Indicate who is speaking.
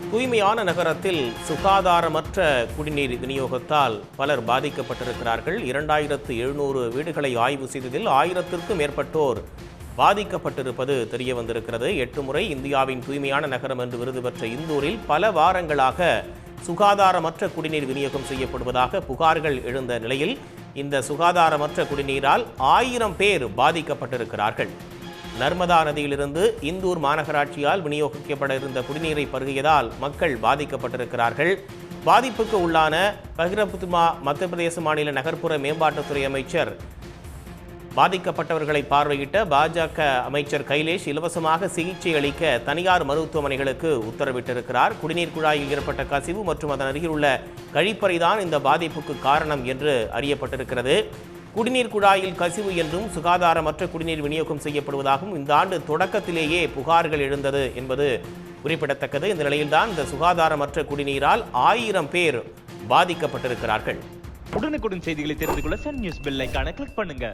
Speaker 1: தூய்மையான நகரத்தில் சுகாதாரமற்ற குடிநீர் விநியோகத்தால் பலர் பாதிக்கப்பட்டிருக்கிறார்கள். 2700 வீடுகளை ஆய்வு செய்ததில் 1000த்திற்கும் மேற்பட்டோர் பாதிக்கப்பட்டிருப்பது தெரிய வந்திருக்கிறது. 8 முறை இந்தியாவின் தூய்மையான நகரம் என்று விருது பெற்ற இந்தூரில் பல வாரங்களாக சுகாதாரமற்ற குடிநீர் விநியோகம் செய்யப்படுவதாக புகார்கள் எழுந்த நிலையில் இந்த சுகாதாரமற்ற குடிநீரால் 1000 பேர் பாதிக்கப்பட்டிருக்கிறார்கள். நர்மதா நதியிலிருந்து இந்தூர் மாநகராட்சியால் விநியோகிக்கப்பட இருந்த குடிநீரை பருகியதால் மக்கள் பாதிக்கப்பட்டிருக்கிறார்கள். பாதிப்புக்கு உள்ளான பஹிரபுத்மா மத்திய பிரதேச மாநில நகர்ப்புற மேம்பாட்டுத்துறை அமைச்சர் பாதிக்கப்பட்டவர்களை பார்வையிட்ட பாஜக அமைச்சர் கைலேஷ் இலவசமாக சிகிச்சை அளிக்க தனியார் மருத்துவமனைகளுக்கு உத்தரவிட்டிருக்கிறார். குடிநீர் குழாயில் ஏற்பட்ட கசிவு மற்றும் அதன் அருகில் உள்ள கழிப்பறைதான் இந்த பாதிப்புக்கு காரணம் என்று அறியப்பட்டிருக்கிறது. குடிநீர் குழாயில் கசிவு என்றும் சுகாதாரமற்ற குடிநீர் விநியோகம் செய்யப்படுவதாகவும் இந்த ஆண்டு தொடக்கத்திலேயே புகார்கள் எழுந்தது என்பது குறிப்பிடத்தக்கது. இந்த நிலையில்தான் இந்த சுகாதாரமற்ற குடிநீரால் 1000 பேர் பாதிக்கப்பட்டிருக்கிறார்கள்.
Speaker 2: உடனுக்குடன் செய்திகளை தெரிந்து கொள்ள சன் நியூஸ் பெல் ஐகானை கிளிக் பண்ணுங்க.